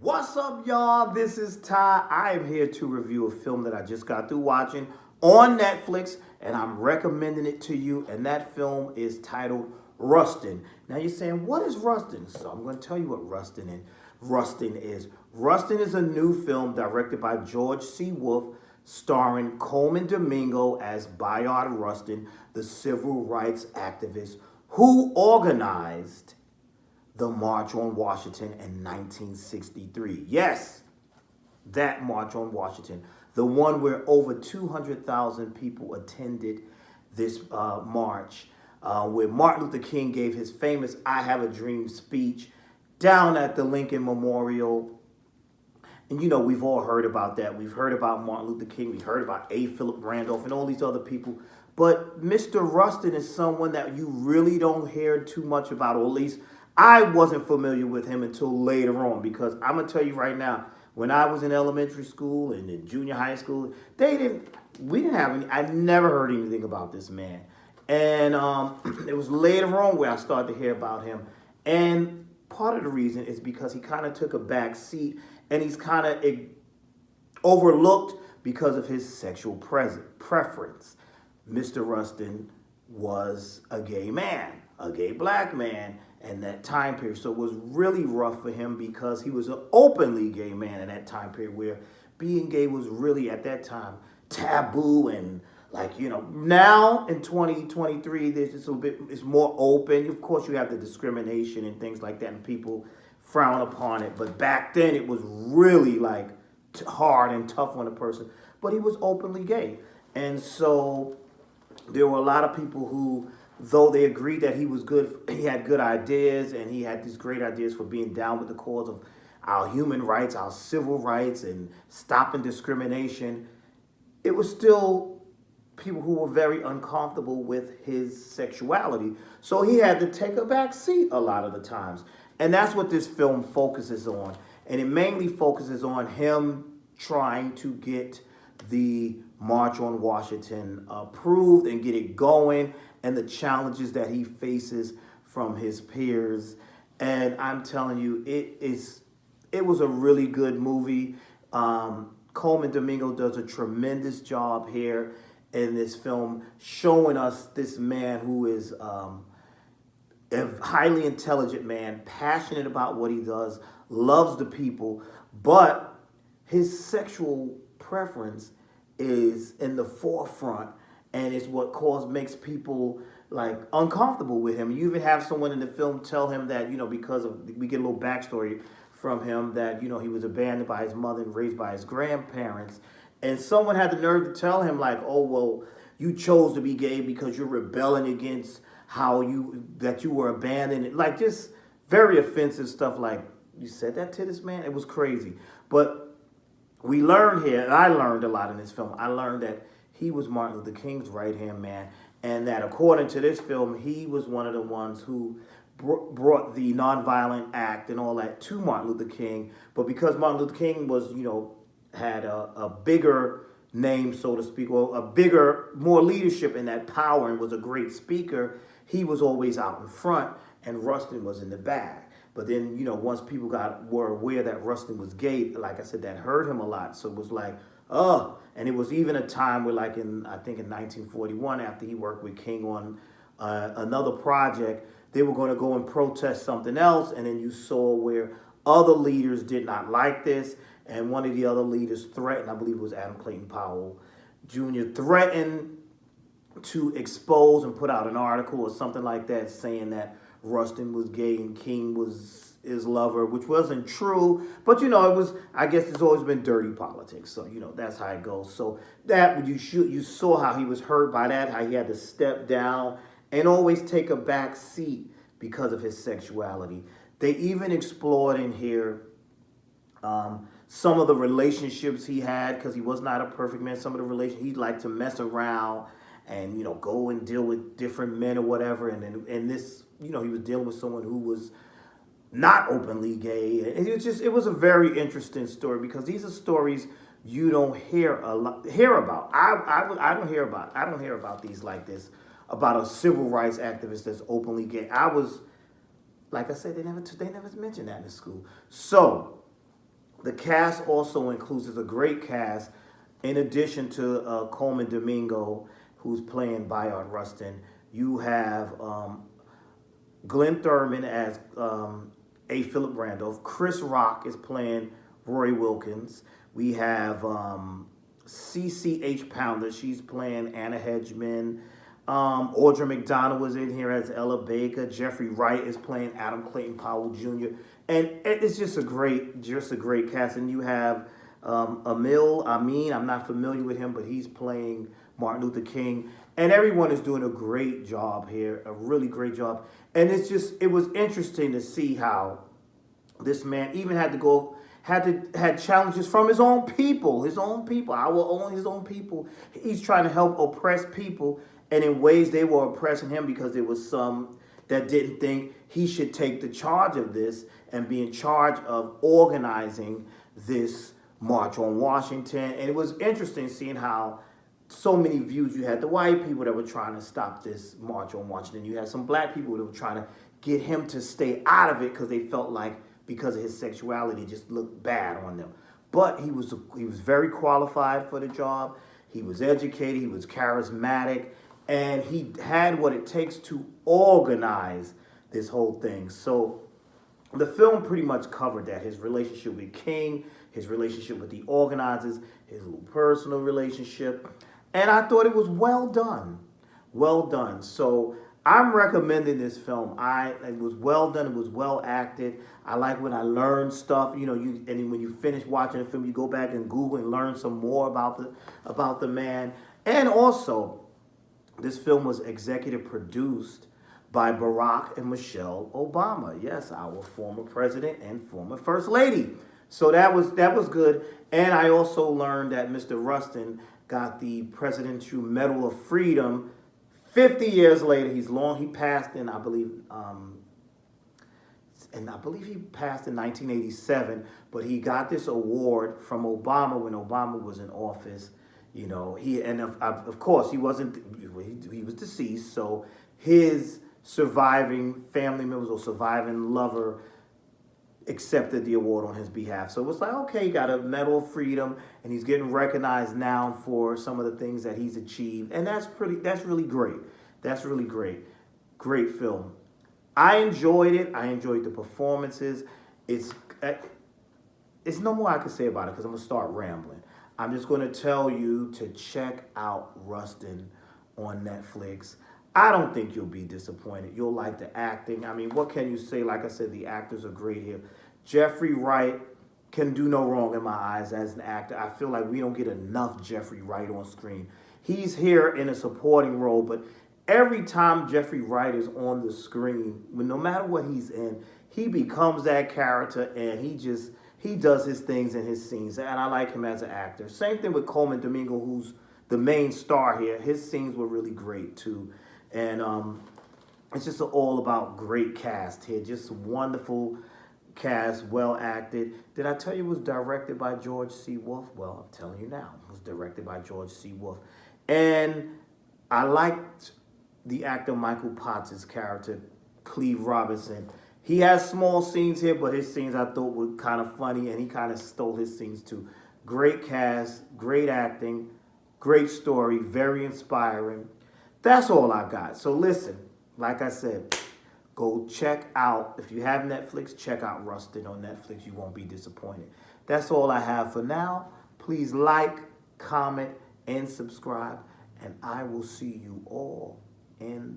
What's up, y'all? This is Ty. I am here to review a film that I just got through watching on Netflix, and I'm recommending it to you. And that film is titled Rustin. Now you're saying, what is Rustin? So I'm going to tell you what Rustin is. Rustin is a new film directed by George C. Wolfe, starring Colman Domingo as Bayard Rustin, the civil rights activist who organized the March on Washington in 1963. Yes, that March on Washington. The one where over 200,000 people attended this march, where Martin Luther King gave his famous I Have a Dream speech down at the Lincoln Memorial. And we've all heard about that. We've heard about Martin Luther King. We've heard about A. Philip Randolph and all these other people. But Mr. Rustin is someone that you really don't hear too much about, or at least I wasn't familiar with him until later on, because I'm going to tell you right now, when I was in elementary school and in junior high school, we didn't have any, I never heard anything about this man. And it was later on where I started to hear about him. And part of the reason is because he kind of took a back seat, and he's kind of overlooked because of his sexual preference. Mr. Rustin was a gay man, a gay black man, in that time period. So it was really rough for him because he was an openly gay man in that time period, where being gay was really at that time taboo. And now in 2023, there's just it's more open. Of course, you have the discrimination and things like that, and people frown upon it. But back then it was really hard and tough on a person. But he was openly gay. And so there were a lot of people who, though they agreed that he was good, he had good ideas, and he had these great ideas for being down with the cause of our human rights, our civil rights, and stopping discrimination, it was still people who were very uncomfortable with his sexuality. So he had to take a back seat a lot of the times. And that's what this film focuses on. And it mainly focuses on him trying to get the March on Washington approved and get it going, and the challenges that he faces from his peers. And I'm telling you, it was a really good movie. Colman Domingo does a tremendous job here in this film, showing us this man who is a highly intelligent man, passionate about what he does, loves the people, but his sexual preference is in the forefront, and it's what makes people uncomfortable with him. You even have someone in the film tell him that, because we get a little backstory from him, that, he was abandoned by his mother and raised by his grandparents. And someone had the nerve to tell him oh, well, you chose to be gay because you're rebelling against that you were abandoned. Just very offensive stuff. You said that to this man? It was crazy. But we learned here, and I learned a lot in this film. I learned that he was Martin Luther King's right-hand man, and that according to this film, he was one of the ones who brought the Nonviolent Act and all that to Martin Luther King. But because Martin Luther King was, had a bigger name, so to speak, or more leadership in that power, and was a great speaker, he was always out in front, and Rustin was in the back. But then, once people were aware that Rustin was gay, like I said, that hurt him a lot. So it was and it was even a time where, I think in 1941, after he worked with King on another project, they were going to go and protest something else. And then you saw where other leaders did not like this. And one of the other leaders threatened, I believe it was Adam Clayton Powell Jr., threatened to expose and put out an article or something like that, saying that Rustin was gay and King was his lover, which wasn't true. But, it was, I guess it's always been dirty politics. So, that's how it goes. So that you saw how he was hurt by that, how he had to step down and always take a back seat because of his sexuality. They even explored in here some of the relationships he had, because he was not a perfect man. Some of the relationships, he liked to mess around and, go and deal with different men or whatever. And this, he was dealing with someone who was not openly gay. And it was a very interesting story, because these are stories you don't hear about. I don't hear about these like this, about a civil rights activist that's openly gay. Like I said, they never mentioned that in school. So The cast also includes, it's a great cast, in addition to Colman Domingo, who's playing Bayard Rustin. You have Glenn Thurman as A. Philip Randolph. Chris Rock is playing Roy Wilkins. We have CCH Pounder. She's playing Anna Hedgeman. Audra McDonald was in here as Ella Baker. Jeffrey Wright is playing Adam Clayton Powell Jr. And it's just a great cast. And you have Emil Amin. I'm not familiar with him, but he's playing Martin Luther King. And everyone is doing a great job here, a really great job. And it was interesting to see how this man even had challenges from his own people, his own people. He's trying to help oppress people, and in ways they were oppressing him because there was some that didn't think he should take the charge of this and be in charge of organizing this March on Washington. And it was interesting seeing how so many views. You had the white people that were trying to stop this March on Washington. You had some black people that were trying to get him to stay out of it because they felt like because of his sexuality, it just looked bad on them. But he was very qualified for the job. He was educated. He was charismatic. And he had what it takes to organize this whole thing. So the film pretty much covered that. His relationship with King, his relationship with the organizers, his little personal relationship. And I thought it was well done. Well done. So I'm recommending this film. It was well done. It was well acted. I like when I learn stuff. And when you finish watching the film, you go back and Google and learn some more about the man. And also, this film was executive produced by Barack and Michelle Obama. Yes, our former president and former first lady. So that was good. And I also learned that Mr. Rustin got the Presidential Medal of Freedom 50 years later. He passed in, I believe he passed in 1987, but he got this award from Obama when Obama was in office. Of course he wasn't, he was deceased, so his surviving family members or surviving lover accepted the award on his behalf. So it was like, okay, he got a Medal of Freedom, and he's getting recognized now for some of the things that he's achieved, and that's really great. That's really great. Great film. I enjoyed it. I enjoyed the performances. It's no more I can say about it because I'm gonna start rambling. I'm just going to tell you to check out Rustin on Netflix. I don't think you'll be disappointed. You'll like the acting. I mean, what can you say? Like I said, the actors are great here. Jeffrey Wright can do no wrong in my eyes as an actor. I feel like we don't get enough Jeffrey Wright on screen. He's here in a supporting role, but every time Jeffrey Wright is on the screen, no matter what he's in, he becomes that character, and he does his things in his scenes, and I like him as an actor. Same thing with Colman Domingo, who's the main star here. His scenes were really great too, and it's just all about great cast here. Just wonderful cast, well acted. Did I tell you it was directed by George C. Wolfe? Well, I'm telling you now, it was directed by George C. Wolfe, and I liked the actor Michael Potts' character, Cleve Robinson. He has small scenes here, but his scenes I thought were kind of funny, and he kind of stole his scenes too. Great cast, great acting, great story, very inspiring. That's all I got. So listen, like I said, go check out, if you have Netflix, check out Rustin on Netflix. You won't be disappointed. That's all I have for now. Please like, comment, and subscribe, and I will see you all in